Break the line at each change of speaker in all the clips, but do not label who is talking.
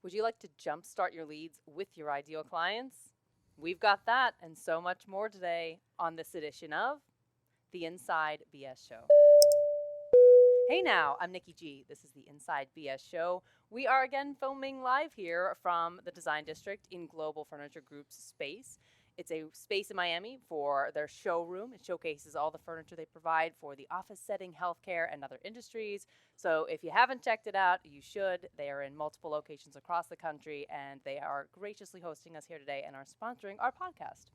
Would you like to jumpstart your leads with your ideal clients? We've got that and so much more today on this edition of the Inside BS Show. Hey now, I'm Nikki G. This is the Inside BS Show. We are again filming live here from the Design District in Global Furniture Group's space. It's a space in Miami for their showroom. It showcases all the furniture they provide for the office setting, healthcare, and other industries. So if you haven't checked it out, you should. They are in multiple locations across the country, and they are graciously hosting us here today and are sponsoring our podcast.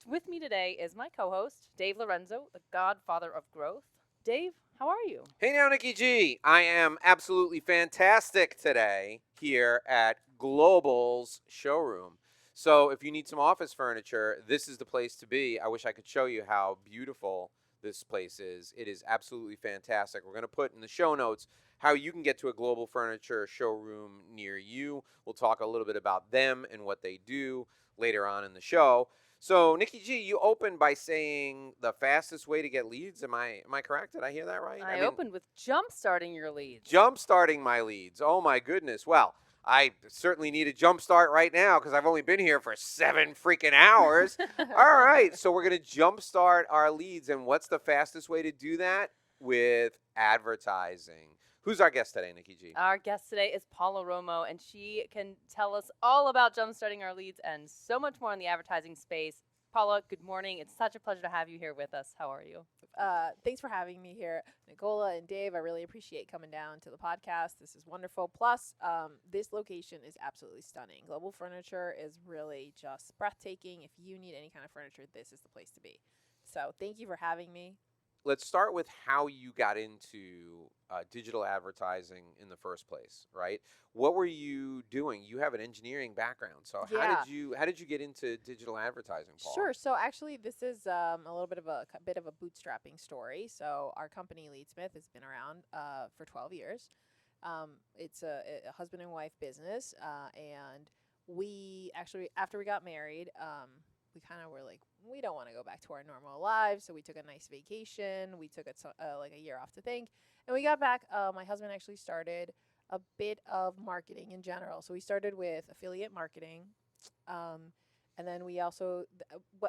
With me today is my co-host, Dave Lorenzo, the godfather of growth. Dave, how are you?
Hey now, Nikki G. I am absolutely fantastic today here at Global's showroom. So if you need some office furniture, this is the place to be. I wish I could show you how beautiful this place is. It is absolutely fantastic. We're going to put in the show notes how you can get to a Global Furniture showroom near you. We'll talk a little bit about them and what they do later on in the show. So, Nikki G, you opened by saying the fastest way to get leads. Am I correct? Did I hear that right?
I opened with jump-starting your leads.
Jump-starting my leads. Oh, my goodness. Well, I certainly need a jump start right now because I've only been here for 7 freaking hours. All right, so we're going to jump start our leads. And what's the fastest way to do that? With advertising. Who's our guest today, Nikki G?
Our guest today is Paula Romo, and she can tell us all about jumpstarting our leads and so much more in the advertising space. Paula, good morning. It's such a pleasure to have you here with us. How are you?
Thanks for having me here, Nicola and Dave. I really appreciate coming down to the podcast. This is wonderful. Plus, this location is absolutely stunning. Global Furniture is really just breathtaking. If you need any kind of furniture, this is the place to be. So thank you for having me.
Let's start with how you got into digital advertising in the first place, right? What were you doing? You have an engineering background, so
Yeah.
how did you get into digital advertising, Paul?
Sure. So actually, this is a little bit of a bootstrapping story. So our company Leadsmith has been around for 12 years. It's a husband and wife business, and we actually, after we got married, we kind of were like, we don't want to go back to our normal lives, so we took a nice vacation. We took like a year off to think, and we got back. My husband actually started a bit of marketing in general. So we started with affiliate marketing. And then we also,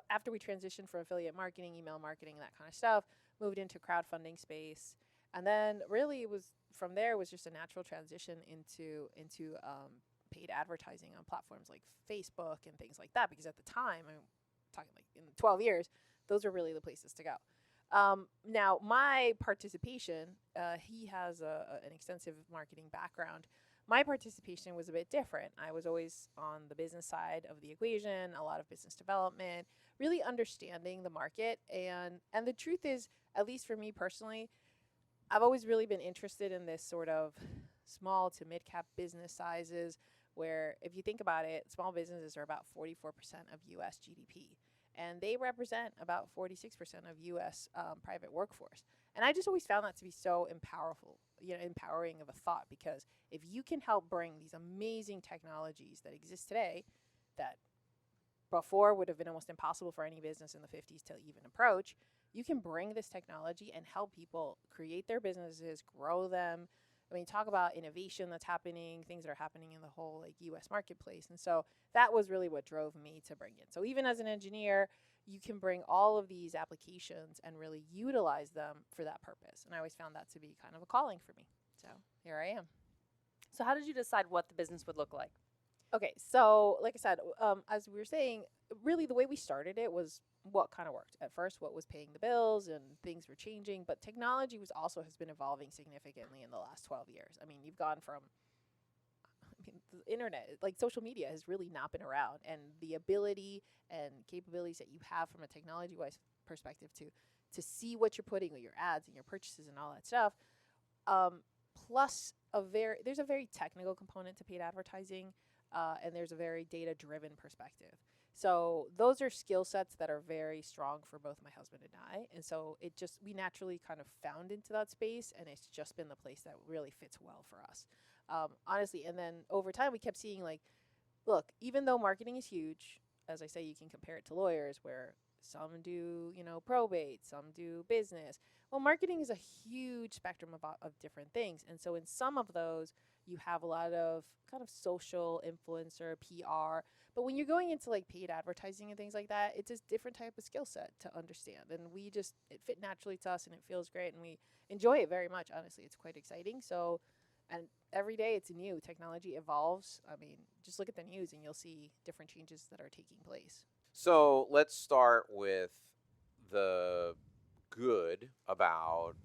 after we transitioned from affiliate marketing, email marketing, that kind of stuff, moved into crowdfunding space. And then really it was, from there, it was just a natural transition into paid advertising on platforms like Facebook and things like that. Because at the time, I'm talking like in 12 years, those were really the places to go. Now, my participation, he has an extensive marketing background. My participation was a bit different. I was always on the business side of the equation, a lot of business development, really understanding the market. And the truth is, at least for me personally, I've always really been interested in this sort of small to mid-cap business sizes where, if you think about it, small businesses are about 44% of U.S. GDP. And they represent about 46% of U.S. Private workforce. And I just always found that to be so empowering of a thought, because if you can help bring these amazing technologies that exist today that before would have been almost impossible for any business in the 50s to even approach, you can bring this technology and help people create their businesses, grow them. I mean, talk about innovation that's happening, things that are happening in the whole U.S. marketplace. And so that was really what drove me to bring it. So even as an engineer, you can bring all of these applications and really utilize them for that purpose. And I always found that to be kind of a calling for me. So here I am.
So how did you decide what the business would look like?
Okay, so like I said, as we were saying, really the way we started it was what kind of worked. At first, what was paying the bills, and things were changing, but technology has been evolving significantly in the last 12 years. I mean, you've gone from, the internet, like social media has really not been around, and the ability and capabilities that you have from a technology-wise perspective to see what you're putting with your ads and your purchases and all that stuff, plus there's a very technical component to paid advertising, and there's a very data-driven perspective. So those are skill sets that are very strong for both my husband and I. And so we naturally kind of found into that space, and it's just been the place that really fits well for us. Honestly, and then over time we kept seeing look, even though marketing is huge, as I say, you can compare it to lawyers where some do, probate, some do business. Well, marketing is a huge spectrum of different things. And so in some of those, You have a lot of kind of social influencer, PR. But when you're going into like paid advertising and things like that, it's a different type of skill set to understand. And it fit naturally to us and it feels great. And we enjoy it very much, honestly. It's quite exciting. So, and every day it's new. Technology evolves. I mean, just look at the news and you'll see different changes that are taking place.
So let's start with the good about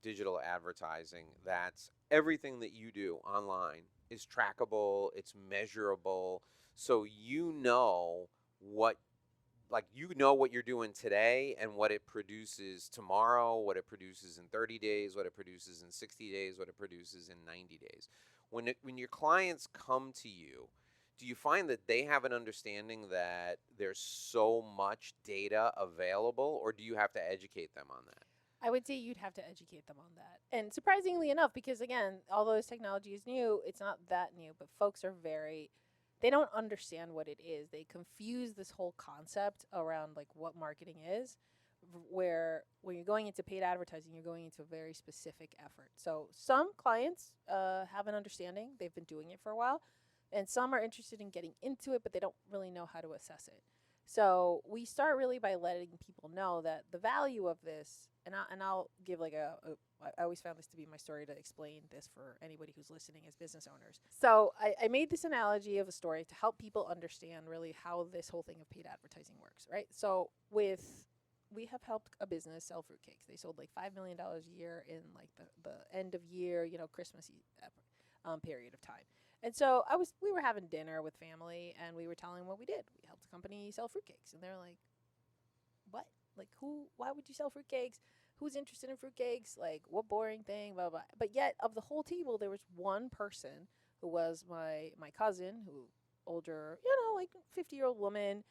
digital advertising. That's everything that you do online is trackable, it's measurable. So what you know what you're doing today and what it produces tomorrow, what it produces in 30 days, what it produces in 60 days, what it produces in 90 days. When your clients come to you, do you find that they have an understanding that there's so much data available, or do you have to educate them on that?
I would say you'd have to educate them on that. And surprisingly enough, because again, although this technology is new, it's not that new, but folks are they don't understand what it is. They confuse this whole concept around like what marketing is, where when you're going into paid advertising, you're going into a very specific effort. So some clients have an understanding. They've been doing it for a while. And some are interested in getting into it, but they don't really know how to assess it. So we start really by letting people know that the value of this, and I'll give like I always found this to be my story to explain this for anybody who's listening as business owners. So I made this analogy of a story to help people understand really how this whole thing of paid advertising works, right? So we have helped a business sell fruitcakes. They sold like $5 million a year in like the end of year, Christmas period of time. And so we were having dinner with family and we were telling what we did. We helped a company sell fruitcakes. And they're like, what? Like why would you sell fruitcakes? Who's interested in fruitcakes? Like what boring thing, blah, blah. But yet of the whole table, there was one person who was my cousin, who older, like 50-year-old woman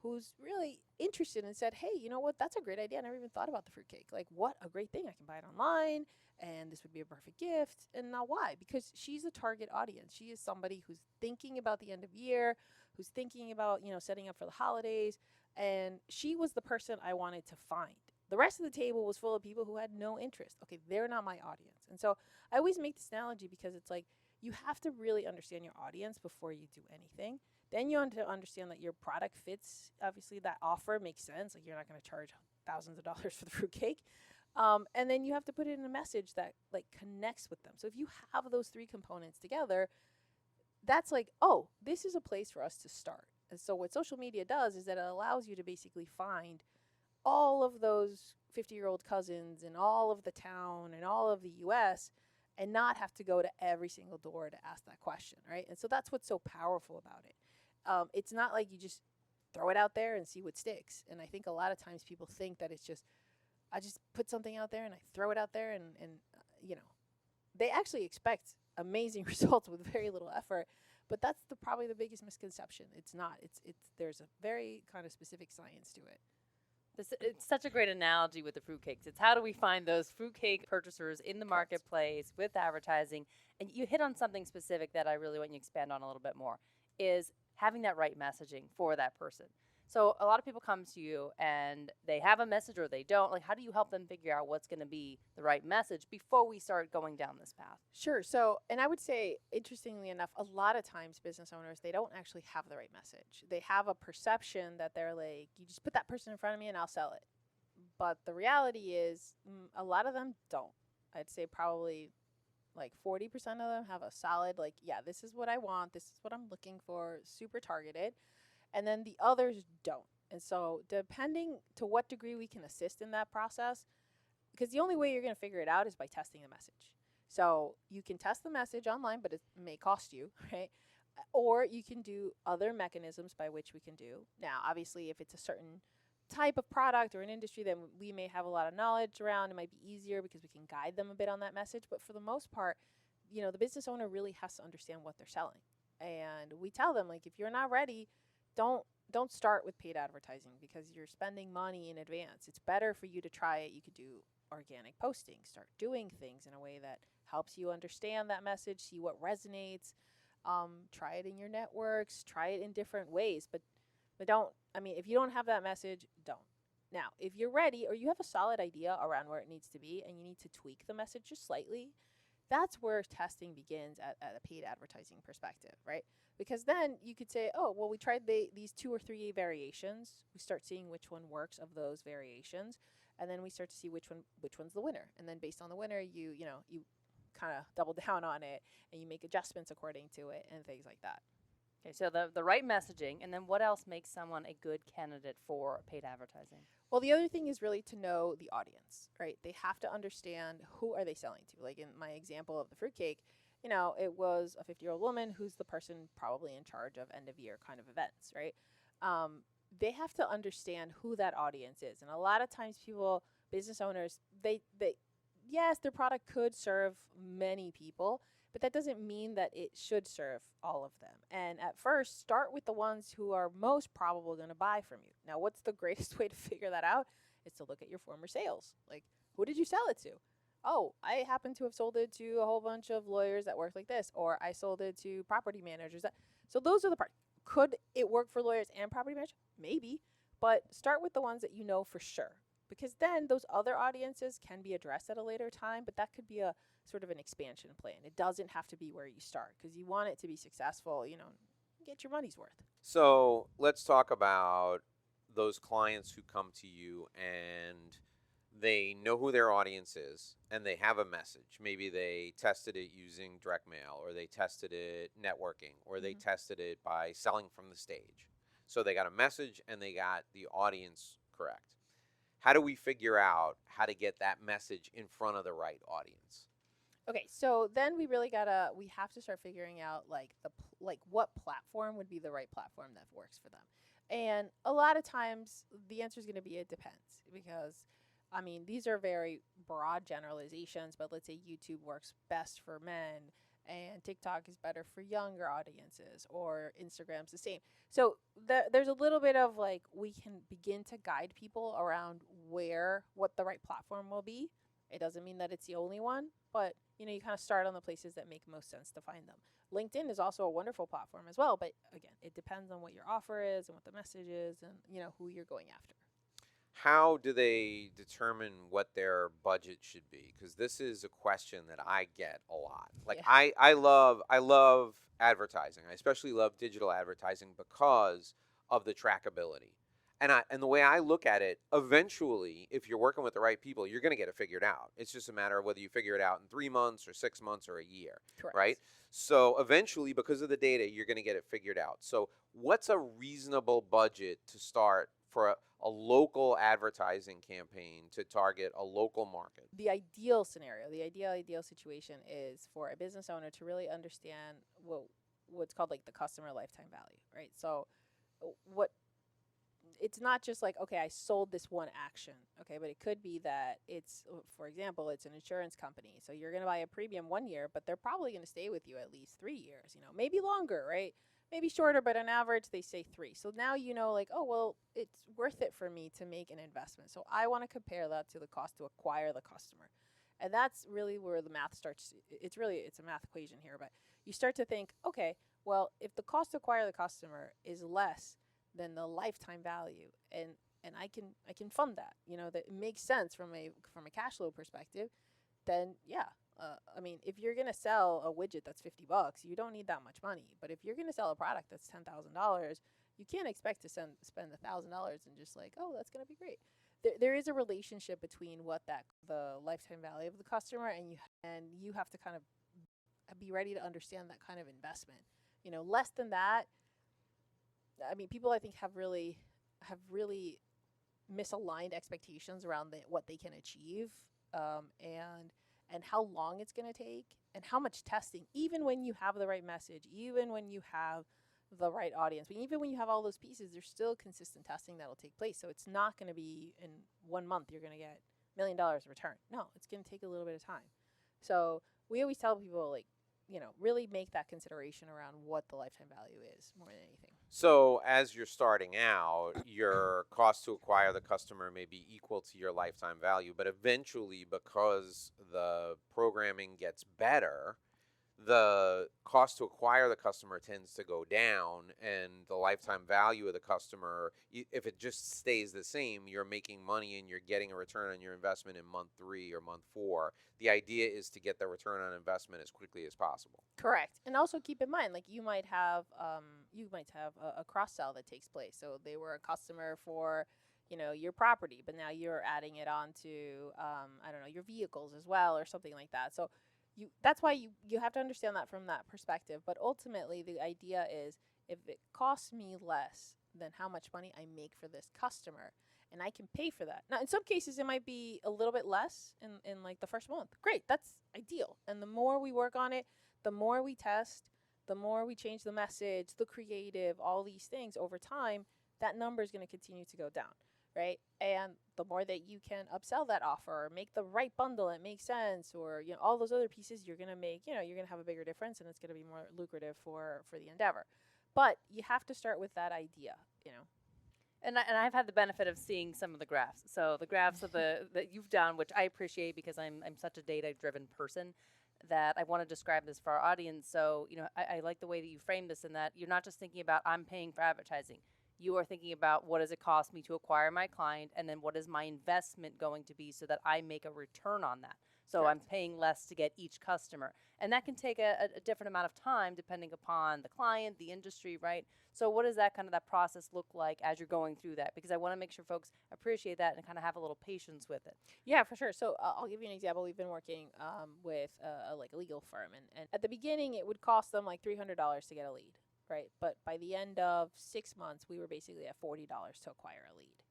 who's really interested and said, hey, you know what? That's a great idea. I never even thought about the fruitcake. Like what a great thing. I can buy it online. And this would be a perfect gift. And now why? Because she's a target audience. She is somebody who's thinking about the end of year, who's thinking about, setting up for the holidays. And she was the person I wanted to find. The rest of the table was full of people who had no interest. Okay, they're not my audience. And so I always make this analogy because it's like you have to really understand your audience before you do anything. Then you have to understand that your product fits. Obviously, that offer makes sense. Like you're not going to charge thousands of dollars for the fruitcake. And then you have to put it in a message that like connects with them. So if you have those three components together, that's like, oh, this is a place for us to start. And so what social media does is that it allows you to basically find all of those 50-year-old cousins in all of the town and all of the US and not have to go to every single door to ask that question, right? And so that's what's so powerful about it. It's not like you just throw it out there and see what sticks. And I think a lot of times people think that it's just, I just put something out there and I throw it out there and they actually expect amazing results with very little effort. But that's probably the biggest misconception. It's not. It's there's a very kind of specific science to it.
It's such a great analogy with the fruitcakes. It's how do we find those fruitcake purchasers in the marketplace with advertising? And you hit on something specific that I really want you to expand on a little bit more, is having that right messaging for that person. So a lot of people come to you and they have a message or they don't. Like, how do you help them figure out what's going to be the right message before we start going down this path?
Sure. So, and I would say, interestingly enough, a lot of times business owners, they don't actually have the right message. They have a perception that they're like, you just put that person in front of me and I'll sell it. But the reality is a lot of them don't. I'd say probably like 40% of them have a solid, like, yeah, this is what I want. This is what I'm looking for, super targeted. And then the others don't. And so depending to what degree we can assist in that process, because the only way you're going to figure it out is by testing the message. So you can test the message online, but it may cost you, right? Or you can do other mechanisms by which we can do. Now, obviously, if it's a certain type of product or an industry that we may have a lot of knowledge around, it might be easier because we can guide them a bit on that message. But for the most part, the business owner really has to understand what they're selling. And we tell them, like, if you're not ready, don't start with paid advertising because you're spending money in advance. It's better for you to try it. You could do organic posting, start doing things in a way that helps you understand that message, see what resonates, try it in your networks, try it in different ways, but don't, if you don't have that message, don't. Now, if you're ready or you have a solid idea around where it needs to be and you need to tweak the message just slightly, That's where testing begins at a paid advertising perspective, right? Because then you could say, oh, well, we tried these 2 or 3 variations. We start seeing which one works of those variations, and then we start to see which one's the winner. And then based on the winner, you kind of double down on it, and you make adjustments according to it and things like that.
Okay, so the right messaging, and then what else makes someone a good candidate for paid advertising?
Well, the other thing is really to know the audience, right? They have to understand who are they selling to. Like in my example of the fruitcake, it was a 50-year-old woman who's the person probably in charge of end of year kind of events, right? They have to understand who that audience is. And a lot of times business owners, they yes, their product could serve many people, but that doesn't mean that it should serve all of them. And at first, start with the ones who are most probable going to buy from you. Now, what's the greatest way to figure that out? Is to look at your former sales. Like, who did you sell it to? Oh, I happen to have sold it to a whole bunch of lawyers that work like this, or I sold it to property managers. So those are the parts. Could it work for lawyers and property managers? Maybe, but start with the ones that you know for sure, because then those other audiences can be addressed at a later time, but that could be a sort of an expansion plan. It doesn't have to be where you start, because you want it to be successful, get your money's worth.
So let's talk about those clients who come to you and they know who their audience is and they have a message. Maybe they tested it using direct mail, or they tested it networking, or they tested it by selling from the stage. So they got a message and they got the audience correct. How do we figure out how to get that message in front of the right audience?
Okay, so then we have to start figuring out what platform would be the right platform that works for them. And a lot of times the answer is going to be it depends, because these are very broad generalizations, but let's say YouTube works best for men and TikTok is better for younger audiences, or Instagram's the same. So there's a little bit of we can begin to guide people around what the right platform will be. It doesn't mean that it's the only one, but you kind of start on the places that make most sense to find them. LinkedIn is also a wonderful platform as well, but again, it depends on what your offer is and what the message is and who you're going after.
How do they determine what their budget should be? Because this is a question that I get a lot. I love advertising. I especially love digital advertising because of the trackability. And the way I look at it, eventually, if you're working with the right people, you're going to get it figured out. It's just a matter of whether you figure it out in 3 months or 6 months or a year.
Correct.
Right? So eventually, because of the data, you're going to get it figured out. So what's a reasonable budget to start for a local advertising campaign to target a local market?
The ideal scenario, the ideal situation is for a business owner to really understand what's called the customer lifetime value, right? So it's not just okay, I sold this one action, okay, but it could be that for example, it's an insurance company. So you're going to buy a premium 1 year, but they're probably going to stay with you at least 3 years, maybe longer, right? Maybe shorter, but on average, they say 3. So now oh, well, it's worth it for me to make an investment. So I want to compare that to the cost to acquire the customer. And that's really where the math starts. It's a math equation here, but you start to think, okay, well, if the cost to acquire the customer is less than the lifetime value, and I can fund that, that it makes sense from a cash flow perspective, then yeah. If you're going to sell a widget that's $50, you don't need that much money. But if you're going to sell a product that's $10,000, you can't expect to spend $1,000 and just oh, that's going to be great. There is a relationship between the lifetime value of the customer, and you have to kind of be ready to understand that kind of investment. Less than that, people I think have really misaligned expectations around what they can achieve, and how long it's going to take, and how much testing, even when you have the right message, even when you have the right audience, even when you have all those pieces, there's still consistent testing that will take place. So it's not going to be in 1 month you're going to get $1 million return. No, it's going to take a little bit of time. So we always tell people really make that consideration around what the lifetime value is more than anything.
So as you're starting out, your cost to acquire the customer may be equal to your lifetime value, but eventually, because the programming gets better, the cost to acquire the customer tends to go down, and the lifetime value of the customer, if it just stays the same, you're making money and you're getting a return on your investment in month 3 or month 4. The idea is to get the return on investment as quickly as possible.
Correct. And also keep in mind, like you might have a cross sell that takes place. So they were a customer for, your property, but now you're adding it on to, I don't know, your vehicles as well or something like that. So that's why you have to understand that from that perspective. But ultimately, the idea is if it costs me less than how much money I make for this customer, and I can pay for that. Now, in some cases, it might be a little bit less in like the first month. Great, that's ideal. And the more we work on it, the more we test, the more we change the message, the creative, all these things over time, that number is going to continue to go down, right? And the more that you can upsell that offer or make the right bundle that makes sense, or all those other pieces, you're going to make, you're going to have a bigger difference, and it's going to be more lucrative for the endeavor. But you have to start with that idea.
And I've had the benefit of seeing some of the graphs. So the graphs of that you've done, which I appreciate because I'm such a data-driven person, that I want to describe this for our audience. So, I like the way that you frame this in that you're not just thinking about I'm paying for advertising. You are thinking about what does it cost me to acquire my client, and then what is my investment going to be so that I make a return on that. So
Correct.
I'm paying less to get each customer. And that can take a different amount of time depending upon the client, the industry, right? So what does that process look like as you're going through that? Because I want to make sure folks appreciate that and kind of have a little patience with it.
Yeah, for sure. So I'll give you an example. We've been working with a legal firm, and at the beginning, it would cost them like $300 to get a lead, right? But by the end of 6 months, we were basically at $40 to acquire a lead.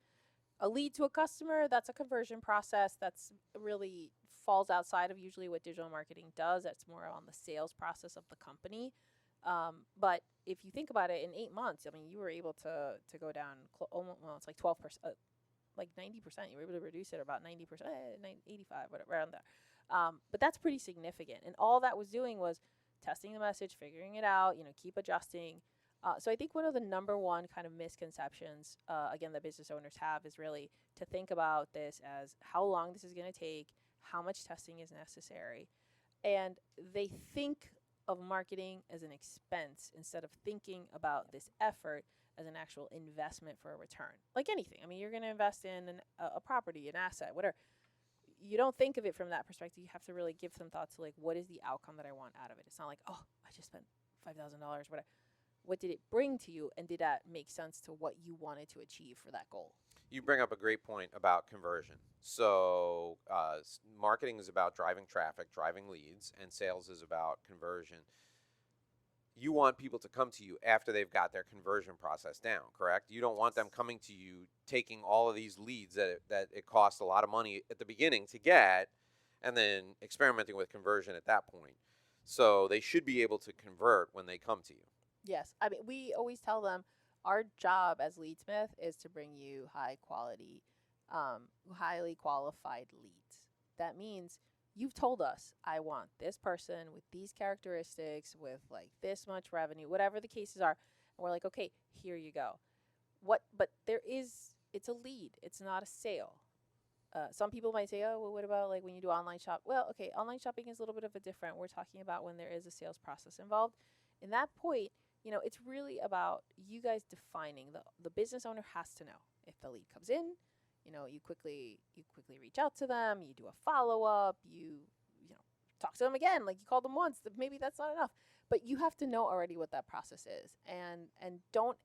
A lead to a customer, that's a conversion process that's really falls outside of usually what digital marketing does. That's more on the sales process of the company. But if you think about it, in 8 months, I mean, you were able to go down almost, well, it's like 12%, like 90%. You were able to reduce it about 90%, 85, whatever, around there. But that's pretty significant. And all that was doing was testing the message, figuring it out, keep adjusting. So I think one of the number one kind of misconceptions, again, that business owners have is really to think about this as how long this is going to take, how much testing is necessary. And they think of marketing as an expense instead of thinking about this effort as an actual investment for a return. Like anything. I mean, you're going to invest in a property, an asset, whatever. You don't think of it from that perspective. You have to really give some thought to, like, what is the outcome that I want out of it? It's not like, oh, I just spent $5,000, whatever. What did it bring to you, and did that make sense to what you wanted to achieve for that goal?
You bring up a great point about conversion. So marketing is about driving traffic, driving leads, and sales is about conversion. You want people to come to you after they've got their conversion process down, correct? You don't want them coming to you taking all of these leads that it costs a lot of money at the beginning to get, and then experimenting with conversion at that point. So they should be able to convert when they come to you.
Yes. I mean, we always tell them our job as Leadsmith is to bring you high quality, highly qualified leads. That means you've told us, I want this person with these characteristics, with like this much revenue, whatever the cases are. And we're like, okay, here you go. But it's a lead. It's not a sale. Some people might say, oh, well, what about like when you do online shop? Well, okay, online shopping is a little bit of a different. We're talking about when there is a sales process involved. In that point, it's really about you guys defining the business owner has to know if the lead comes in, you quickly reach out to them, you do a follow-up, you talk to them again, like you called them once, maybe that's not enough, but you have to know already what that process is, and don't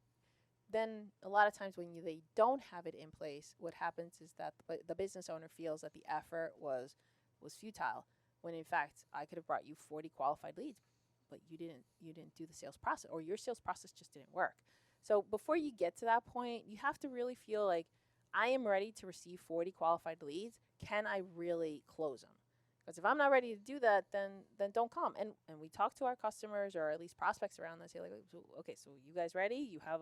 then a lot of times when they don't have it in place, what happens is that the business owner feels that the effort was futile, when in fact I could have brought you 40 qualified leads, but you didn't do the sales process, or your sales process just didn't work. So before you get to that point, you have to really feel like I am ready to receive 40 qualified leads. Can I really close them? Because if I'm not ready to do that, then don't come. And we talk to our customers, or at least prospects around and say like, okay, so you guys ready? You have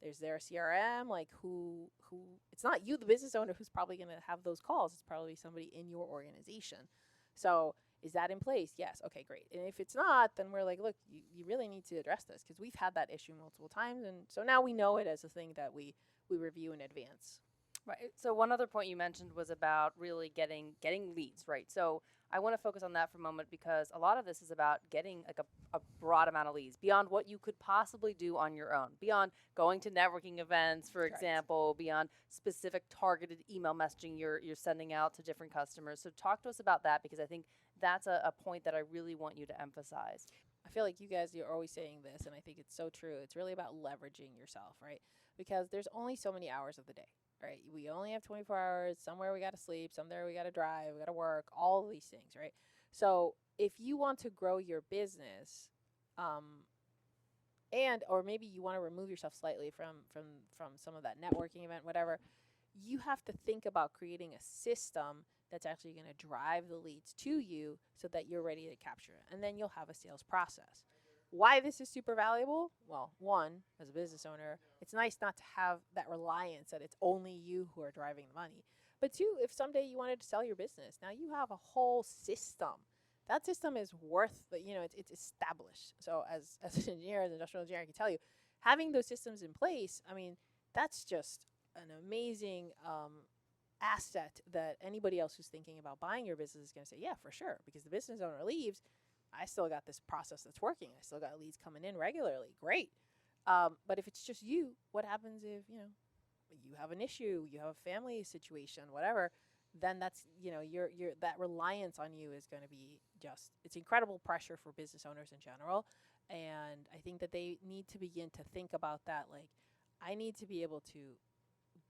there's their CRM, like who it's not you, the business owner, who's probably going to have those calls. It's probably somebody in your organization. So is that in place? Yes. Okay, great. And if it's not, then we're like, look, you really need to address this, because we've had that issue multiple times. And so now we know it as a thing that we review in advance.
Right. So one other point you mentioned was about really getting leads, right? So I want to focus on that for a moment because a lot of this is about getting like a broad amount of leads beyond what you could possibly do on your own, beyond going to networking events, for
Correct.
example, beyond specific targeted email messaging you're sending out to different customers. So talk to us about that because I think that's a point that I really want you to emphasize.
I feel like you guys, you're always saying this, and I think it's so true. It's really about leveraging yourself, right? Because there's only so many hours of the day, right? We only have 24 hours. Somewhere we got to sleep, somewhere we got to drive, we got to work, all of these things, right? So if you want to grow your business, and or maybe you want to remove yourself slightly from some of that networking event, whatever, you have to think about creating a system that's actually going to drive the leads to you so that you're ready to capture it. And then you'll have a sales process. Why this is super valuable? Well, one, as a business owner, it's nice not to have that reliance that it's only you who are driving the money. But two, if someday you wanted to sell your business, now you have a whole system. That system is worth, it's established. So as an engineer, as an industrial engineer, I can tell you, having those systems in place, I mean, that's just an amazing asset that anybody else who's thinking about buying your business is going to say, yeah, for sure. Because the business owner leaves, I still got this process that's working. I still got leads coming in regularly. Great. But if it's just you, what happens if, you have an issue, you have a family situation, whatever, then that's, your that reliance on you is going to be it's incredible pressure for business owners in general. And I think that they need to begin to think about that. Like, I need to be able to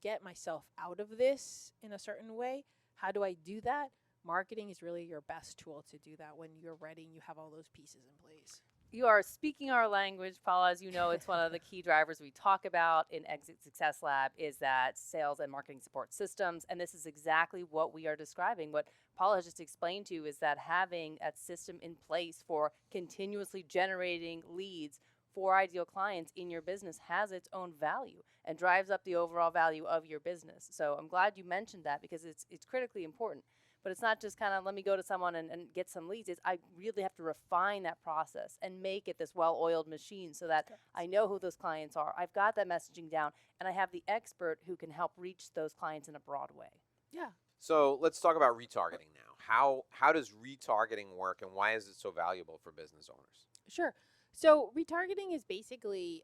get myself out of this in a certain way. How do I do that? Marketing is really your best tool to do that when you're ready and you have all those pieces in place.
You are speaking our language, Paula. As you know, it's one of the key drivers we talk about in Exit Success Lab is that sales and marketing support systems. And this is exactly what we are describing. What Paula has just explained to you is that having a system in place for continuously generating leads for ideal clients in your business has its own value and drives up the overall value of your business. So I'm glad you mentioned that because it's critically important. But it's not just kind of let me go to someone and get some leads. I really have to refine that process and make it this well-oiled machine so that I know who those clients are. I've got that messaging down, and I have the expert who can help reach those clients in a broad way.
Yeah.
So let's talk about retargeting now. How does retargeting work, and why is it so valuable for business owners?
Sure. So retargeting is basically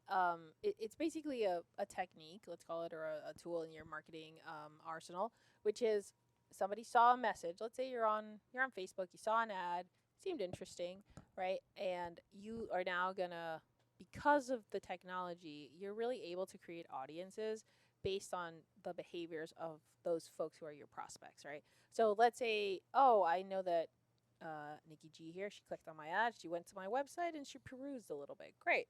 it's basically a technique, let's call it, or a tool in your marketing arsenal, which is somebody saw a message. Let's say you're on Facebook, you saw an ad, seemed interesting, right? And you are now gonna, because of the technology, you're really able to create audiences based on the behaviors of those folks who are your prospects, right? So let's say, I know that Nikki G here, she clicked on my ad, she went to my website, and she perused a little bit. Great.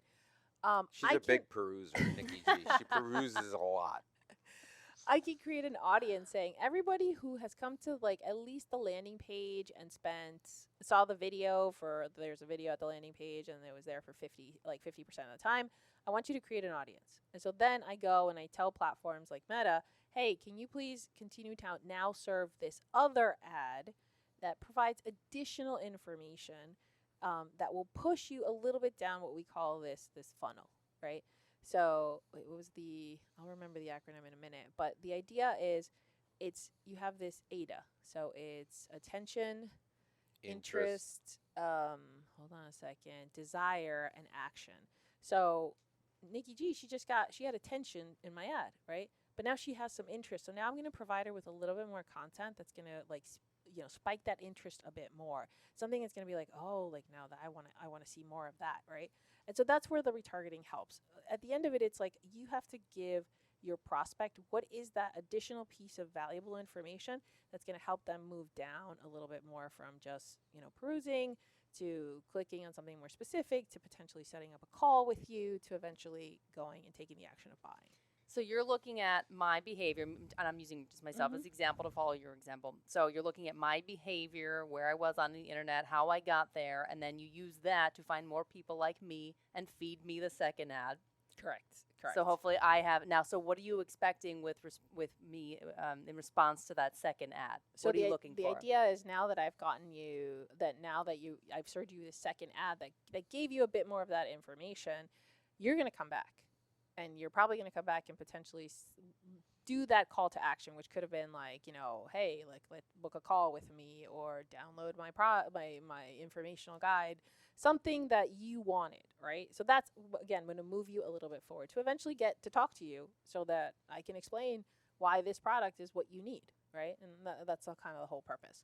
She's a big peruser, Nikki G. She peruses a lot.
I can create an audience saying everybody who has come to like at least the landing page and saw the video there's a video at the landing page and it was there for 50% of the time. I want you to create an audience. And so then I go and I tell platforms like Meta, hey, can you please continue to now serve this other ad that provides additional information that will push you a little bit down what we call this funnel, right? So I'll remember the acronym in a minute, but the idea is you have this ADA. So it's attention, interest, hold on a second, desire, and action. So Nikki G, she had attention in my ad, right? But now she has some interest. So now I'm going to provide her with a little bit more content that's going to spike that interest a bit more. Something that's going to be like, now that I want to see more of that, right? And so that's where the retargeting helps. At the end of it, it's like you have to give your prospect what is that additional piece of valuable information that's going to help them move down a little bit more from just, perusing to clicking on something more specific to potentially setting up a call with you to eventually going and taking the action of buying.
So you're looking at my behavior, and I'm using just myself as an example to follow your example. So you're looking at my behavior, where I was on the internet, how I got there, and then you use that to find more people like me and feed me the second ad.
Correct.
So hopefully I have now. So what are you expecting with me in response to that second ad?
So
what are you looking for?
The idea is now that I've served you this second ad that gave you a bit more of that information, you're going to come back. And you're probably going to come back and potentially do that call to action, which could have been like, you know, hey, like let's book a call with me or download my informational guide, something that you wanted, right? So that's again going to move you a little bit forward to eventually get to talk to you so that I can explain why this product is what you need, right? And that's kind of the whole purpose.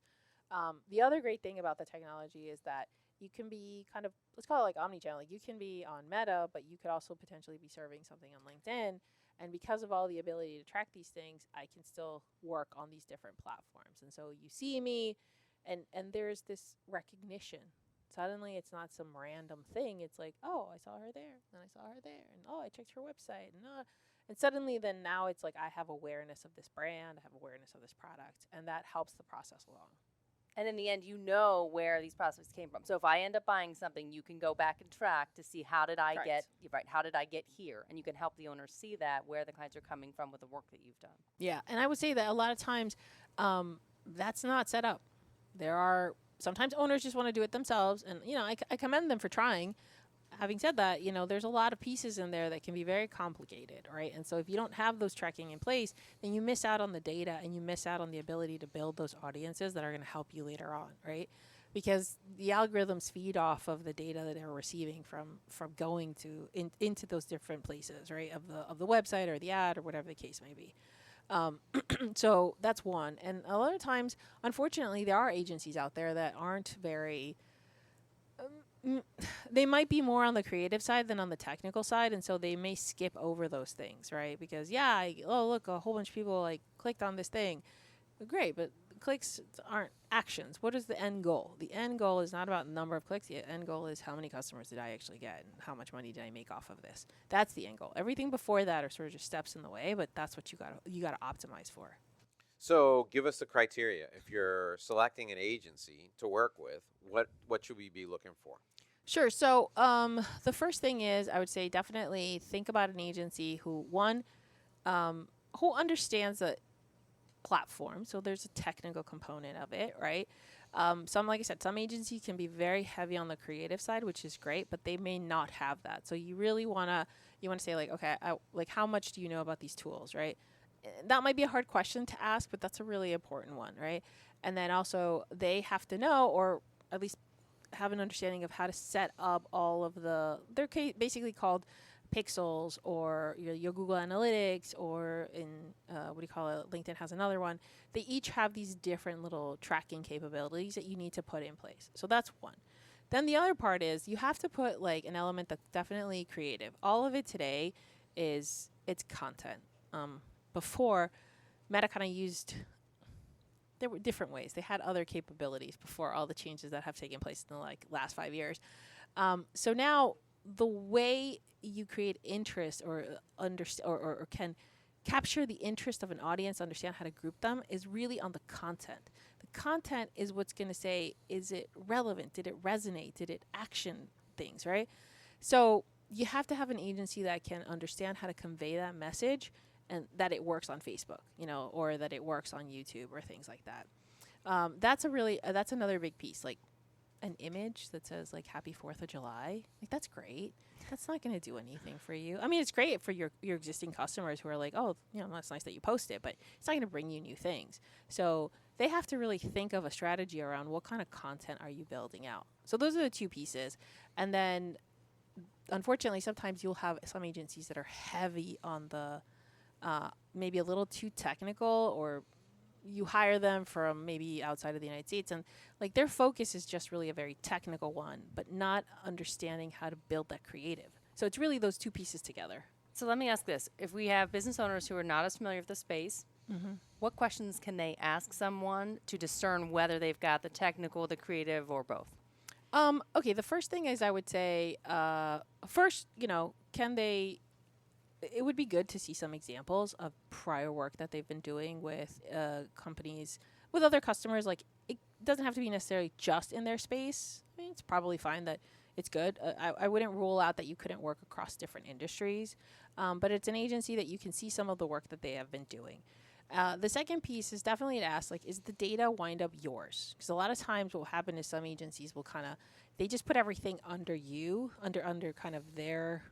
The other great thing about the technology is that you can be kind of, let's call it like omni-channel. Like you can be on Meta, but you could also potentially be serving something on LinkedIn. And because of all the ability to track these things, I can still work on these different platforms. And so you see me, and there's this recognition. Suddenly, it's not some random thing. It's like, oh, I saw her there, and I saw her there, and oh, I checked her website, and suddenly, then now it's like I have awareness of this brand, I have awareness of this product, and that helps the process along.
And in the end, you know where these prospects came from. So if I end up buying something, you can go back and track to see how did I get here, and you can help the owner see that where the clients are coming from with the work that you've done.
Yeah, and I would say that a lot of times that's not set up. There are sometimes owners just want to do it themselves, and you know I commend them for trying. Having said that, you know, there's a lot of pieces in there that can be very complicated, right? And so if you don't have those tracking in place, then you miss out on the data and you miss out on the ability to build those audiences that are going to help you later on, right? Because the algorithms feed off of the data that they're receiving from going to into those different places, right? Of the website or the ad or whatever the case may be. So that's one. And a lot of times, unfortunately, there are agencies out there that aren't very they might be more on the creative side than on the technical side, and so they may skip over those things, right? Because look, a whole bunch of people like clicked on this thing. Great, but clicks aren't actions. What is the end goal? The end goal is not about the number of clicks. The end goal is how many customers did I actually get and how much money did I make off of this. That's the end goal. Everything before that are sort of just steps in the way, but that's what you got to optimize for.
So give us the criteria. If you're selecting an agency to work with, what should we be looking for?
Sure. So the first thing is I would say definitely think about an agency who understands the platform. So there's a technical component of it, right? Like I said, some agencies can be very heavy on the creative side, which is great, but they may not have that. So you really want to say like, okay, how much do you know about these tools, right? That might be a hard question to ask, but that's a really important one, right? And then also they have to know, or at least have an understanding of how to set up all of they're basically called pixels, or your Google Analytics, or in LinkedIn has another one. They each have these different little tracking capabilities that you need to put in place. So that's one. Then the other part is you have to put like an element that's definitely creative. All of it today it's content. Before, Meta kind of used, there were different ways. They had other capabilities before all the changes that have taken place in the last 5 years. So now the way you create interest or can capture the interest of an audience, understand how to group them, is really on the content. The content is what's going to say, is it relevant? Did it resonate? Did it action things, right? So you have to have an agency that can understand how to convey that message, and that it works on Facebook, or that it works on YouTube or things like that. That's another big piece. Like an image that says like Happy 4th of July, like that's great. That's not going to do anything for you. I mean, it's great for your existing customers who are like, oh, that's nice that you post it, but it's not going to bring you new things. So they have to really think of a strategy around what kind of content are you building out. So those are the two pieces. And then unfortunately, sometimes you'll have some agencies that are heavy on the maybe a little too technical, or you hire them from maybe outside of the United States, and like their focus is just really a very technical one, but not understanding how to build that creative. So it's really those two pieces together.
So let me ask this. If we have business owners who are not as familiar with the space, what questions can they ask someone to discern whether they've got the technical, the creative, or both?
Okay, the first thing is I would say, it would be good to see some examples of prior work that they've been doing with companies, with other customers. Like, it doesn't have to be necessarily just in their space. I mean, it's probably fine that it's good. I wouldn't rule out that you couldn't work across different industries, but it's an agency that you can see some of the work that they have been doing. The second piece is definitely to ask, like, is the data wind up yours? Because a lot of times what will happen is some agencies will they just put everything under kind of their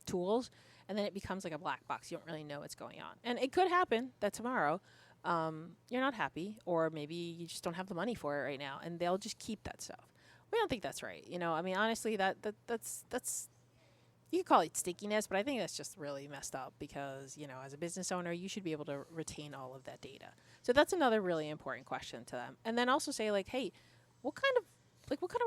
tools, and then it becomes like a black box. You don't really know what's going on. And it could happen that tomorrow you're not happy, or maybe you just don't have the money for it right now, and they'll just keep that stuff. We don't think that's right. I mean, honestly, that's you could call it stickiness, but I think that's just really messed up because, as a business owner, you should be able to retain all of that data. So that's another really important question to them. And then also say like, hey, what kind of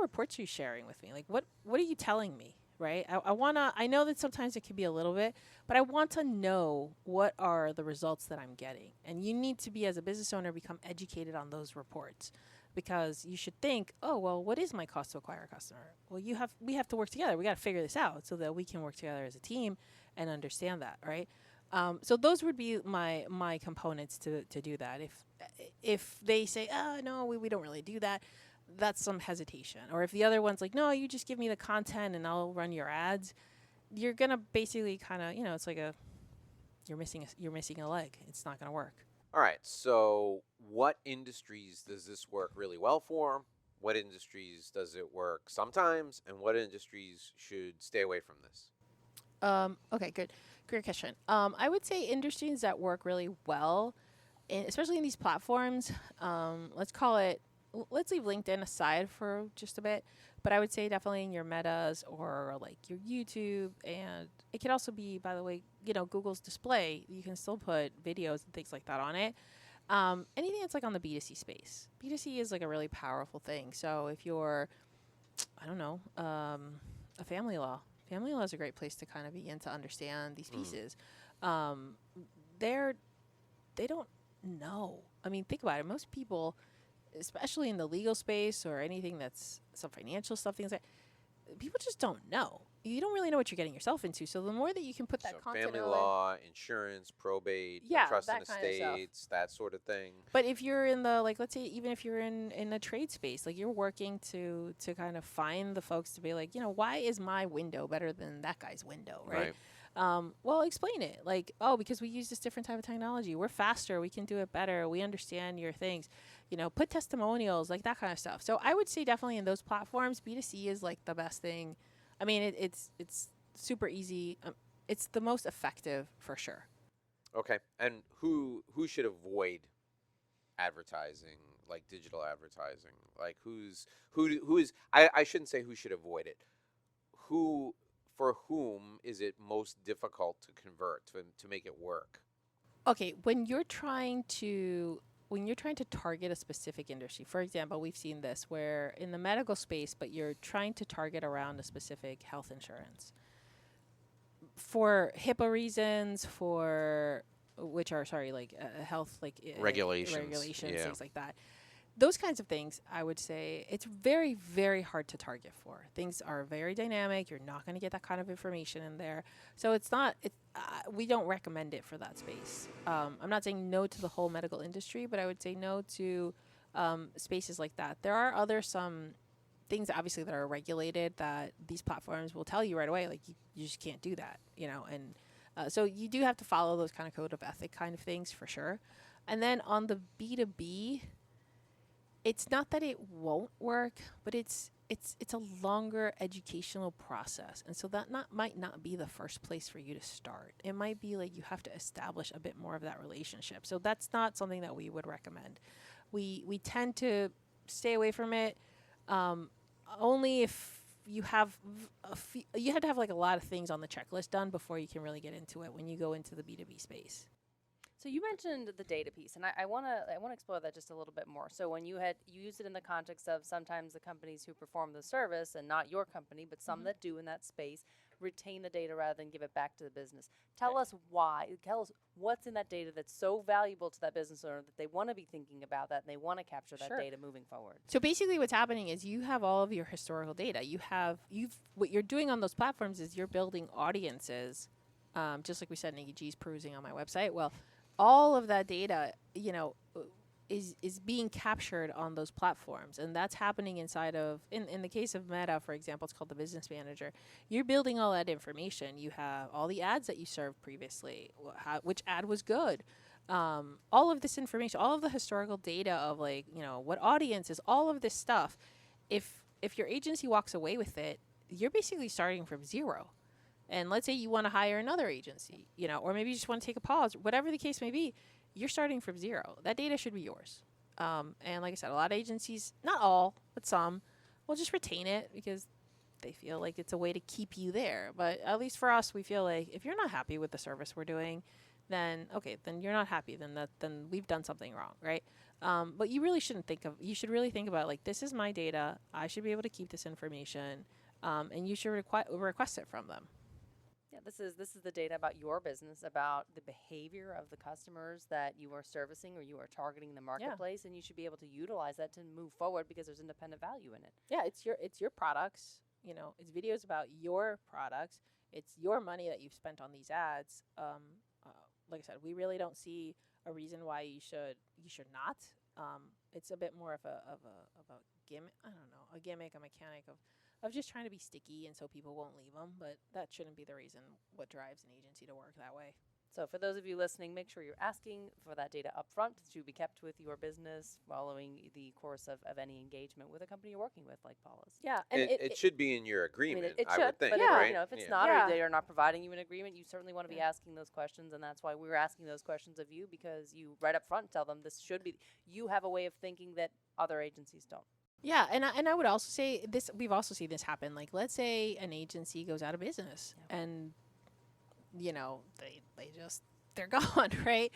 reports are you sharing with me? Like, what are you telling me? Right? I know that sometimes it can be a little bit, but I want to know what are the results that I'm getting. And you need to be, as a business owner, become educated on those reports. Because you should think, oh, well, what is my cost to acquire a customer? Well, we have to work together. We got to figure this out so that we can work together as a team and understand that, right? So those would be my components to do that. If they say, oh, no, we don't really do that, that's some hesitation. Or if the other one's like, no, you just give me the content and I'll run your ads, you're gonna basically kind of, it's like you're missing a leg. It's not gonna work.
All right, so what industries does this work really well for? What industries does it work sometimes? And what industries should stay away from this?
Okay, good. Great question. I would say industries that work really well, especially in these platforms, let's leave LinkedIn aside for just a bit, but I would say definitely in your Metas or like your YouTube, and it could also be, by the way, Google's display. You can still put videos and things like that on it. Anything that's like on the B2C space. B2C is like a really powerful thing. So if you're, I don't know, a family law is a great place to kind of begin to understand these pieces. They don't know. I mean, think about it. Most people, especially in the legal space or anything that's some financial stuff, things like that, people just don't know. You don't really know what you're getting yourself into. So the more that you can put that content
family
on,
law, insurance, probate, trust and estates, that sort of thing.
But if you're in the, like, let's say even if you're in a trade space, like you're working to kind of find the folks to be like, why is my window better than that guy's window, right? Well, explain it. Like, oh, because we use this different type of technology. We're faster. We can do it better. We understand your things. Put testimonials, like that kind of stuff. So I would say definitely in those platforms, B2C is like the best thing. I mean, it's super easy. It's the most effective for sure.
Okay. And who should avoid advertising, like digital advertising? Like who is, I shouldn't say who should avoid it. For whom is it most difficult to convert, to make it work?
Okay, when you're trying to target a specific industry, for example, we've seen this where in the medical space, but you're trying to target around a specific health insurance for HIPAA reasons, health regulations, things like that. Those kinds of things, I would say, it's very, very hard to target for. Things are very dynamic. You're not going to get that kind of information in there. So we don't recommend it for that space. I'm not saying no to the whole medical industry, but I would say no to spaces like that. There are some things, obviously, that are regulated that these platforms will tell you right away, like, you just can't do that, And so you do have to follow those kind of code of ethic kind of things for sure. And then on the B2B, it's not that it won't work, but it's a longer educational process. And so that might not be the first place for you to start. It might be like you have to establish a bit more of that relationship. So that's not something that we would recommend. We tend to stay away from it only if you have to have like a lot of things on the checklist done before you can really get into it when you go into the B2B space.
So you mentioned the data piece, and I want to explore that just a little bit more. So when you used it in the context of sometimes the companies who perform the service, and not your company, but some that do in that space, retain the data rather than give it back to the business. Tell us why. Tell us what's in that data that's so valuable to that business owner that they want to be thinking about that and they want to capture that data moving forward.
So basically what's happening is you have all of your historical data. What you're doing on those platforms is you're building audiences, just like we said, Nikki G's perusing on my website. Well, all of that data, is being captured on those platforms, and that's happening inside of, in the case of Meta, for example, it's called the Business Manager. You're building all that information. You have all the ads that you served previously, which ad was good, all of this information, all of the historical data of what audiences, all of this stuff. If your agency walks away with it, you're basically starting from zero. And let's say you want to hire another agency, or maybe you just want to take a pause, whatever the case may be, you're starting from zero. That data should be yours. And like I said, a lot of agencies, not all, but some, will just retain it because they feel like it's a way to keep you there. But at least for us, we feel like if you're not happy with the service we're doing, then okay, then you're not happy. Then we've done something wrong, right? But you really shouldn't you should really think about like, this is my data. I should be able to keep this information, and you should request it from them.
Yeah, this is the data about your business, about the behavior of the customers that you are servicing or you are targeting in the marketplace, and you should be able to utilize that to move forward because there's independent value in it.
Yeah, it's your products. It's videos about your products. It's your money that you've spent on these ads. Like I said, we really don't see a reason why you should not. It's a bit more of a gimmick. I don't know, a gimmick, a mechanic of just trying to be sticky, and so people won't leave them. But that shouldn't be the reason what drives an agency to work that way.
So for those of you listening, make sure you're asking for that data up front to be kept with your business following the course of any engagement with a company you're working with, like Paula's.
Yeah, and
it should be in your agreement,
it
I
should,
would think,
but
right?
if it's not, or they are not providing you an agreement, you certainly want to be asking those questions, and that's why we're asking those questions of you, because you right up front tell them this should be, you have a way of thinking that other agencies don't.
Yeah, and I would also say this, we've also seen this happen. Like, let's say an agency goes out of business, and they're gone, right?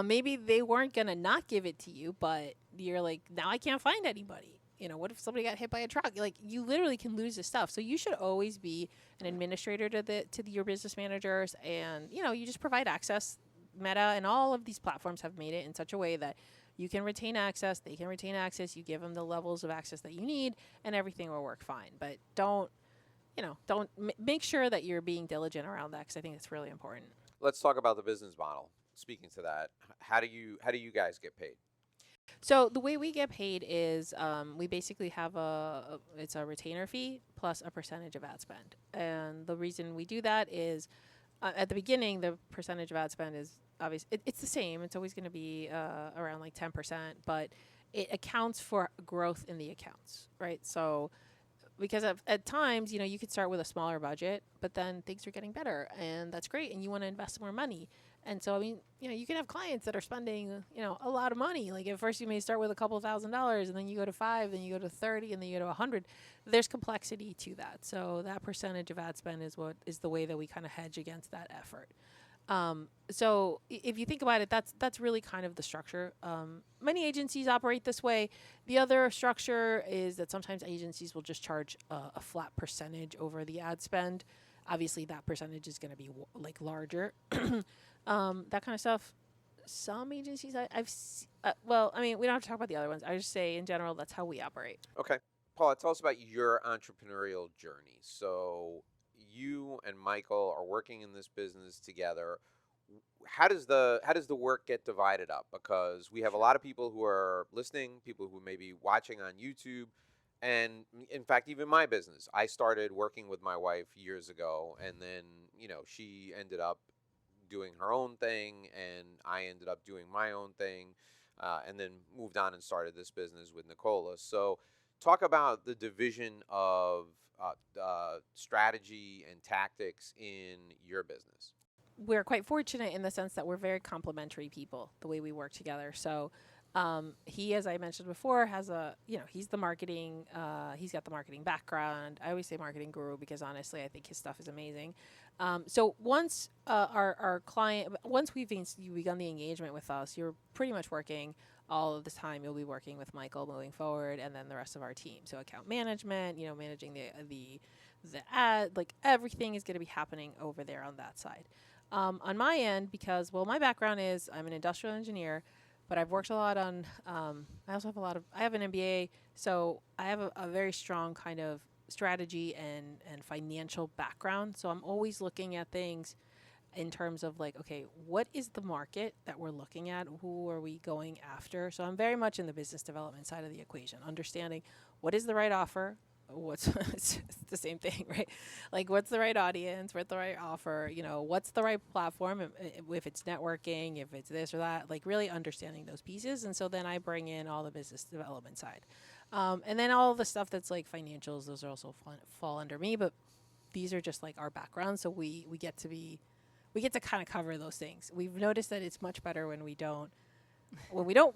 Maybe they weren't gonna not give it to you, but you're like, now I can't find anybody. What if somebody got hit by a truck? Like, you literally can lose this stuff. So you should always be an administrator to your business managers, and you just provide access. Meta and all of these platforms have made it in such a way that you can retain access, they can retain access, you give them the levels of access that you need, and everything will work fine. But make sure that you're being diligent around that, because I think it's really important.
Let's talk about the business model. Speaking to that, how do you guys get paid?
So the way we get paid is we basically have it's a retainer fee plus a percentage of ad spend. And the reason we do that is at the beginning, the percentage of ad spend is obvious. It's the same. It's always going to be around like 10%, but it accounts for growth in the accounts, right? So because at times, you could start with a smaller budget, but then things are getting better, and that's great, and you want to invest more money. And so, you can have clients that are spending, a lot of money. Like, at first you may start with a couple $1,000s, and then you go to $5, then you go to 30, and then you go to 100. There's complexity to that. So that percentage of ad spend is the way that we kind of hedge against that effort. So if you think about it, that's really kind of the structure. Many agencies operate this way. The other structure is that sometimes agencies will just charge a flat percentage over the ad spend. Obviously, that percentage is going to be larger. That kind of stuff. Some agencies we don't have to talk about the other ones. I just say in general, that's how we operate.
Okay. Paula, tell us about your entrepreneurial journey. So you and Michael are working in this business together. How does the work get divided up? Because we have a lot of people who are listening, people who may be watching on YouTube, and in fact, even my business. I started working with my wife years ago, and then she ended up doing her own thing, and I ended up doing my own thing, and then moved on and started this business with Nicola. So talk about the division of strategy and tactics in your business.
We're quite fortunate in the sense that we're very complementary people, the way we work together. So he, as I mentioned before, has he's the marketing, he's got the marketing background. I always say marketing guru because honestly, I think his stuff is amazing. So once our client, once we've begun the engagement with us, you're pretty much working all of the time. You'll be working with Michael moving forward, and then the rest of our team. So account management, managing the ad, like everything is going to be happening over there on that side. On my end, because my background is I'm an industrial engineer, but I've worked a lot on. I also have I have an MBA, so I have a very strong kind of strategy and financial background. So I'm always looking at things in terms of like, okay, what is the market that we're looking at? Who are we going after? So I'm very much in the business development side of the equation, understanding what is the right offer. It's the same thing, right? Like, what's the right audience? What's the right offer? What's the right platform? If it's networking, if it's this or that, like really understanding those pieces. And so then I bring in all the business development side. And then all the stuff that's like financials, those are also fall under me. But these are just like our background. So we get to kind of cover those things. We've noticed that it's much better when we don't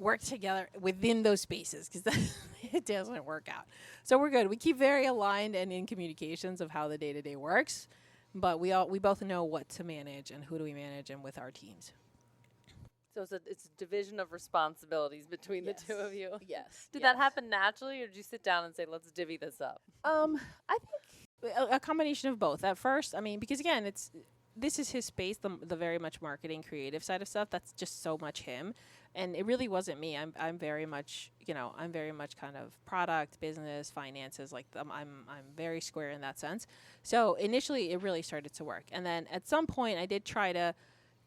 work together within those spaces, because it doesn't work out. So we're good. We keep very aligned and in communications of how the day-to-day works, but we both know what to manage and who do we manage and with our teams.
So it's a division of responsibilities between the two of you.
Yes.
Did that happen naturally, or did you sit down and say, let's divvy this up?
I think a combination of both. At first, I mean, because again, this is his space, the very much marketing, creative side of stuff. That's just so much him, and it really wasn't me. I'm very much, I'm very much kind of product, business, finances. Like I'm very square in that sense. So initially, it really started to work, and then at some point, I did try to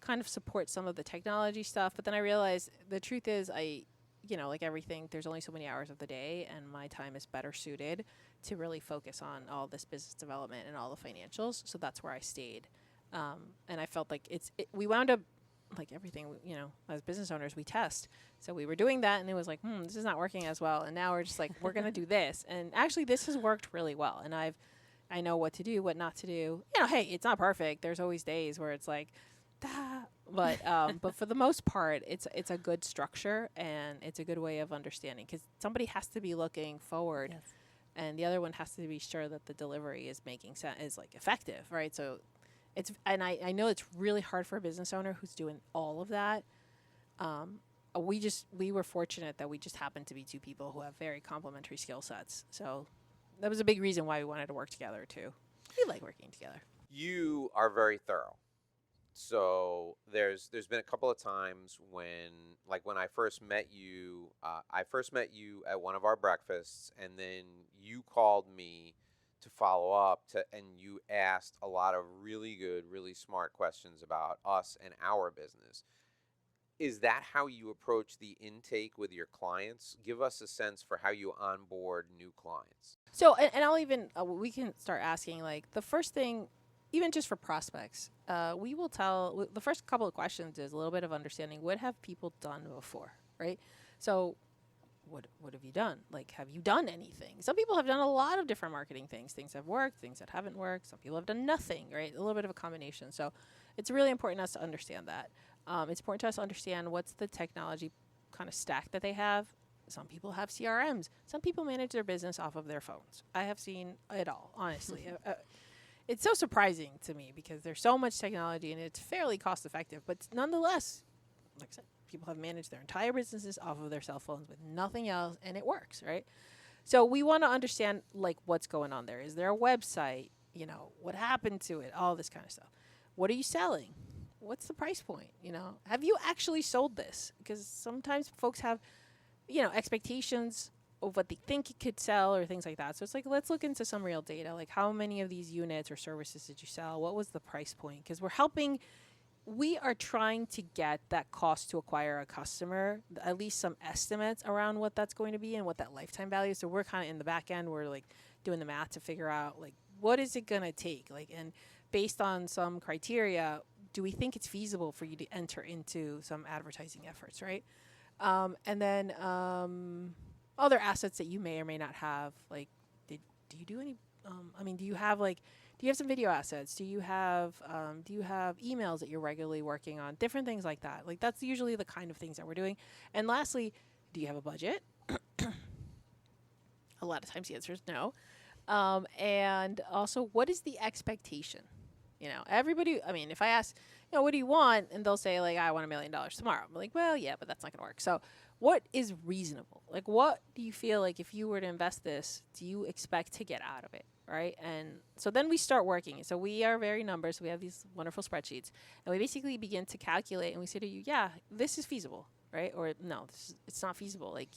kind of support some of the technology stuff, but then I realized the truth is like everything, there's only so many hours of the day, and my time is better suited to really focus on all this business development and all the financials. So that's where I stayed. And I felt like we wound up, like everything, as business owners, we test. So we were doing that, and it was like, this is not working as well. And now we're just like, we're going to do this. And actually, this has worked really well. And I know what to do, what not to do. Hey, it's not perfect. There's always days where it's like, but for the most part, it's a good structure, and it's a good way of understanding, because somebody has to be looking forward,
Yes.
and the other one has to be sure that the delivery is making sense, is like effective, right? So I know it's really hard for a business owner who's doing all of that. We were fortunate that we just happened to be two people who have very complementary skill sets. So that was a big reason why we wanted to work together too. We like working together.
You are very thorough. So there's been a couple of times when I first met you, at one of our breakfasts, and then you called me to follow up and you asked a lot of really good, really smart questions about us and our business. Is that how you approach the intake with your clients? Give us a sense for how you onboard new clients.
So, and I'll even, we can start asking, like, the first thing, even just for prospects, we will tell, the first couple of questions is a little bit of understanding, what have people done before, right? So what have you done? Like, have you done anything? Some people have done a lot of different marketing things. Things have worked, things that haven't worked. Some people have done nothing, right? A little bit of a combination. So it's really important to us to understand that. It's important to us to understand what's the technology kind of stack that they have. Some people have CRMs. Some people manage their business off of their phones. I have seen it all, honestly. It's so surprising to me because there's so much technology and it's fairly cost effective. But nonetheless, like I said, people have managed their entire businesses off of their cell phones with nothing else, and it works, right? So we want to understand, like, what's going on there. Is there a website? What happened to it? All this kind of stuff. What are you selling? What's the price point? Have you actually sold this? Because sometimes folks have, expectations of what they think it could sell or things like that. So it's like, let's look into some real data. Like, how many of these units or services did you sell? What was the price point? Because we are trying to get that cost to acquire a customer, at least some estimates around what that's going to be and what that lifetime value is. So we're kind of in the back end, we're like doing the math to figure out, like, what is it going to take? Like, and based on some criteria, do we think it's feasible for you to enter into some advertising efforts, right? And then other assets that you may or may not have, like, do you do any, do you have some video assets? Do you have emails that you're regularly working on? Different things like that. Like, that's usually the kind of things that we're doing. And lastly, do you have a budget? A lot of times the answer is no. And also, what is the expectation? Everybody, if I ask, what do you want? And they'll say, like, I want $1 million tomorrow. I'm like, well, yeah, but that's not going to work. So what is reasonable? Like, what do you feel like if you were to invest this, do you expect to get out of it? Right? And so then we start working. So we are very numbers. So we have these wonderful spreadsheets. And we basically begin to calculate. And we say to you, yeah, this is feasible. Right? Or no, it's not feasible. Like,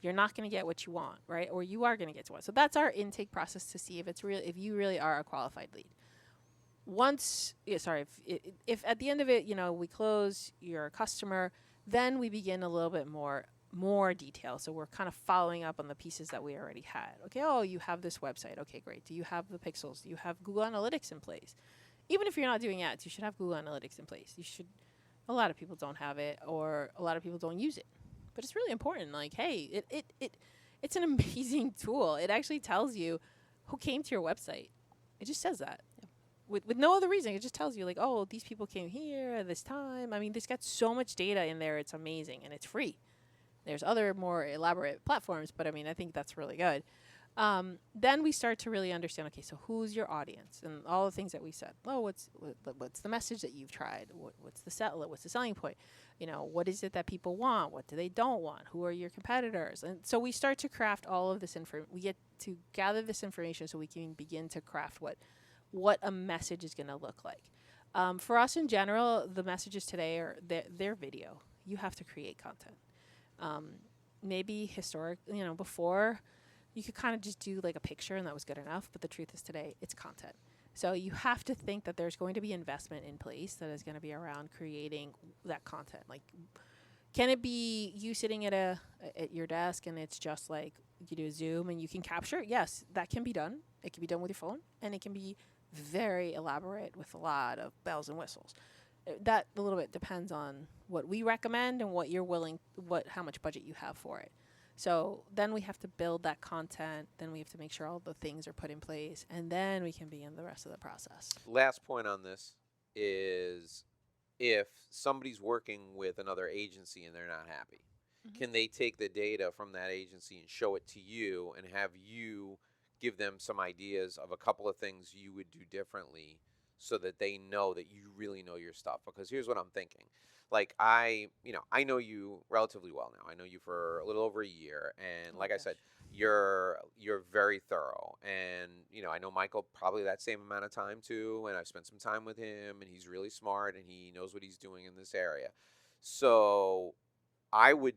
you're not going to get what you want. Right? Or you are going to get what. So that's our intake process to see if you really are a qualified lead. If at the end of it, we close your customer, then we begin a little bit more detail. So we're kind of following up on the pieces that we already had. Okay, you have this website. Okay, great. Do you have the pixels? Do you have Google Analytics in place? Even if you're not doing ads, you should have Google Analytics in place. A lot of people don't have it, or a lot of people don't use it. But it's really important. Like, hey, it's an amazing tool. It actually tells you who came to your website. It just says that. With no other reason. It just tells you, like, oh, these people came here at this time. I mean, this got so much data in there. It's amazing, and it's free. There's other more elaborate platforms, but I mean, I think that's really good. Then we start to really understand, okay, so who's your audience, and all the things that we said. Oh, what's the message that you've tried? What's the selling point? You know, what is it that people want? What do they don't want? Who are your competitors? And so we start to craft all of this we get to gather this information so we can begin to craft what a message is going to look like. For us in general, the messages today are their video. You have to create content. Maybe before you could kind of just do like a picture and that was good enough. But the truth is today, it's content. So you have to think that there's going to be investment in place that is going to be around creating that content. Like, can it be you sitting at your desk and it's just like you do a Zoom and you can capture? Yes, that can be done. It can be done with your phone, and it can be very elaborate with a lot of bells and whistles. That a little bit depends on what we recommend and how much budget you have for it. So then we have to build that content. Then we have to make sure all the things are put in place, and then we can begin the rest of the process.
Last point on this is, if somebody's working with another agency and they're not happy, can they take the data from that agency and show it to you and have you give them some ideas of a couple of things you would do differently so that they know that you really know your stuff? Because here's what I'm thinking. Like, I know you relatively well now. I know you for a little over a year, and like I said, you're very thorough. And I know Michael probably that same amount of time too, and I've spent some time with him, and he's really smart and he knows what he's doing in this area. So I would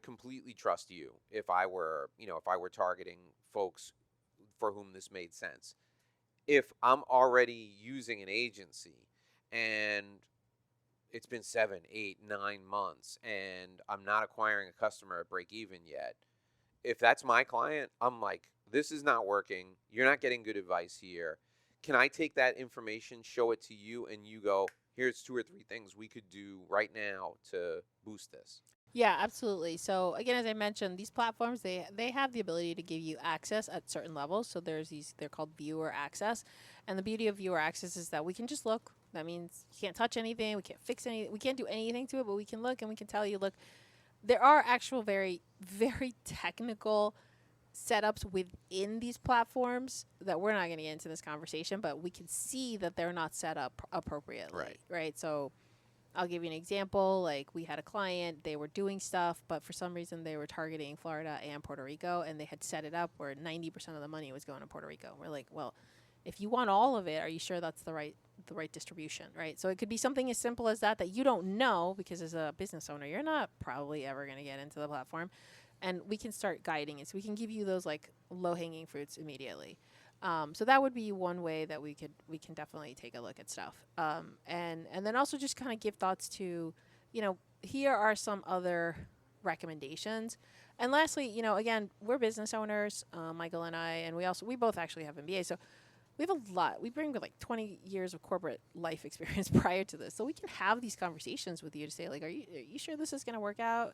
completely trust you if I were targeting folks for whom this made sense. If I'm already using an agency and it's been 7, 8, 9 months and I'm not acquiring a customer at break even yet, if that's my client, I'm like, this is not working. You're not getting good advice here. Can I take that information, show it to you, and you go, here's 2 or 3 things we could do right now to boost this?
Yeah, absolutely. So again, as I mentioned, these platforms, they have the ability to give you access at certain levels. So they're called viewer access. And the beauty of viewer access is that we can just look. That means you can't touch anything, we can't fix anything, we can't do anything to it, but we can look and we can tell you, look, there are actual very, very technical setups within these platforms that we're not going to get into this conversation, but we can see that they're not set up appropriately. Right. So I'll give you an example. Like, we had a client, they were doing stuff, but for some reason they were targeting Florida and Puerto Rico, and they had set it up where 90% of the money was going to Puerto Rico. We're like, well, if you want all of it, are you sure that's the right distribution, right? So it could be something as simple as that you don't know, because as a business owner, you're not probably ever going to get into the platform, and we can start guiding it. So we can give you those like low-hanging fruits immediately. So that would be one way that we can definitely take a look at stuff. And then also just kind of give thoughts to, here are some other recommendations. And lastly, again, we're business owners, Michael and I, and we both actually have MBAs. So we have a lot. We bring like 20 years of corporate life experience prior to this. So we can have these conversations with you to say, like, are you sure this is going to work out?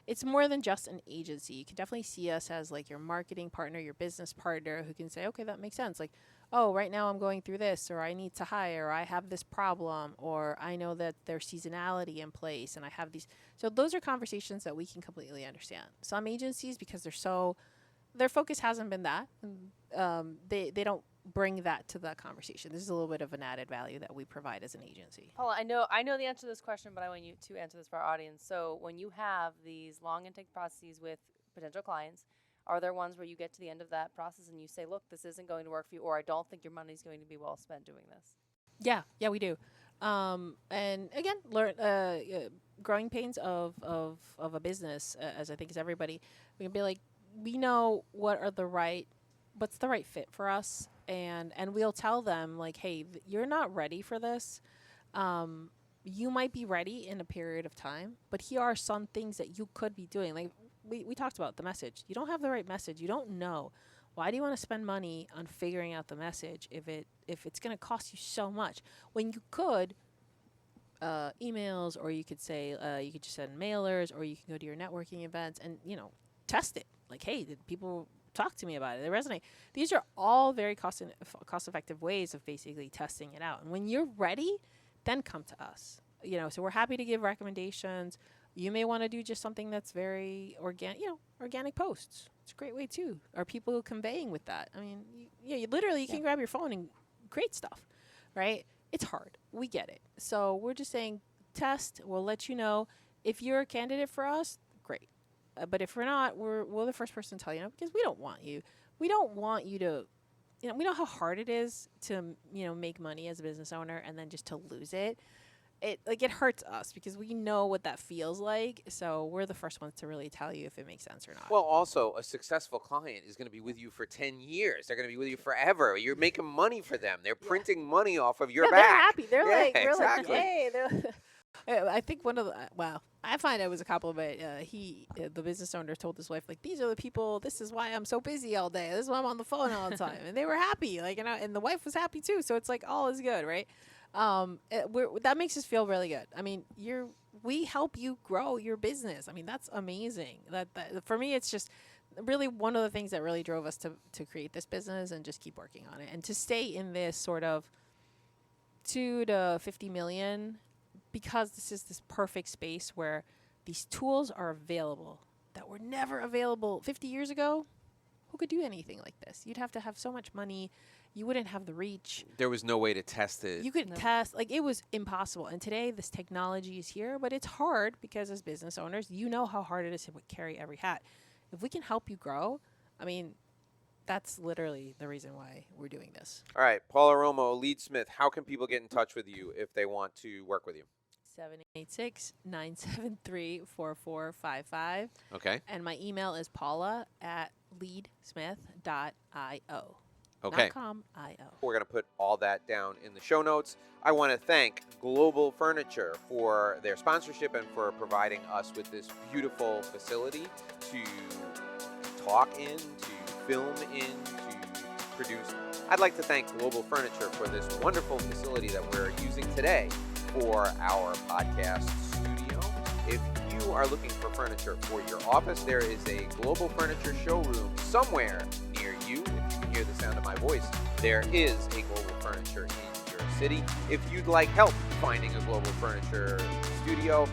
It's more than just an agency. You can definitely see us as like your marketing partner, your business partner, who can say, okay, that makes sense. Like, oh, right now I'm going through this, or I need to hire, or I have this problem, or I know that there's seasonality in place and I have these. So those are conversations that we can completely understand. Some agencies, because their focus hasn't been that, they don't bring that to the conversation. This is a little bit of an added value that we provide as an agency.
Paula, I know the answer to this question, but I want you to answer this for our audience. So when you have these long intake processes with potential clients, are there ones where you get to the end of that process and you say, look, this isn't going to work for you, or I don't think your money's going to be well spent doing this?
Yeah, we do. And again, growing pains of a business, as I think is everybody, we can be like, we know what's the right fit for us, and we'll tell them, like, hey, you're not ready for this. You might be ready in a period of time, but here are some things that you could be doing. Like we talked about the message. You don't have the right message. You don't know. Why do you want to spend money on figuring out the message if it's going to cost you so much when you could emails, or you could say you could just send mailers, or you can go to your networking events and test it. Like, hey, did people talk to me about it. They resonate. These are all very cost-effective ways of basically testing it out. And when you're ready, then come to us. So we're happy to give recommendations. You may want to do just something that's very organic posts. It's a great way too. Are people conveying with that? I mean, you literally can grab your phone and create stuff, right? It's hard. We get it. So we're just saying test. We'll let you know. If you're a candidate for us, great. But if we're not, we're the first person to tell you, because we don't want you. We don't want you to, we know how hard it is to, make money as a business owner and then just to lose it. It hurts us because we know what that feels like. So we're the first ones to really tell you if it makes sense or not.
Well, also, a successful client is going to be with you for 10 years. They're going to be with you forever. You're making money for them. They're printing money off of your back.
They're happy. They're
exactly.
hey. I think one of the, I find it was a compliment. The business owner told his wife, these are the people, this is why I'm so busy all day. This is why I'm on the phone all the time. And they were happy, and the wife was happy too. So it's all is good, right? That makes us feel really good. I mean, we help you grow your business. I mean, that's amazing. That for me, it's just really one of the things that really drove us to create this business and just keep working on it and to stay in this sort of 2 to 50 million, because this is this perfect space where these tools are available that were never available 50 years ago. Who could do anything like this? You'd have to have so much money. You wouldn't have the reach.
There was no way to test it.
You could test. It was impossible. And today, this technology is here, but it's hard because as business owners, you know how hard it is to carry every hat. If we can help you grow, I mean, that's literally the reason why we're doing this.
All right. Paula Romo, Leadsmith, how can people get in touch with you if they want to work with you?
786-973-4455.
Okay.
And my email is paula@leadsmith.io.
Okay.
.com.io.
We're going to put all that down in the show notes. I want to thank Global Furniture for their sponsorship and for providing us with this beautiful facility to talk in, to film in, to produce. I'd like to thank Global Furniture for this wonderful facility that we're using today for our podcast studio. If you are looking for furniture for your office, there is a Global Furniture showroom somewhere near you. If you can hear the sound of my voice, there is a Global Furniture in your city. If you'd like help finding a Global Furniture studio,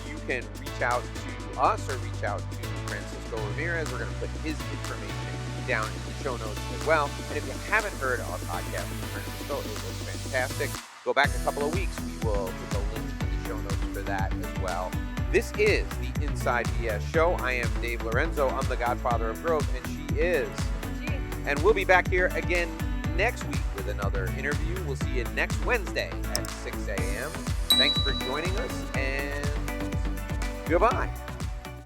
you can reach out to us or reach out to Francisco Ramirez. We're going to put his information down in the show notes as well. And if you haven't heard our podcast with Francisco, it was fantastic. Go back a couple of weeks. We will put the link in the show notes for that as well. This is the Inside BS Show. I am Dave Lorenzo. I'm the godfather of growth, and she is. And we'll be back here again next week with another interview. We'll see you next Wednesday at 6 a.m. Thanks for joining us, and goodbye.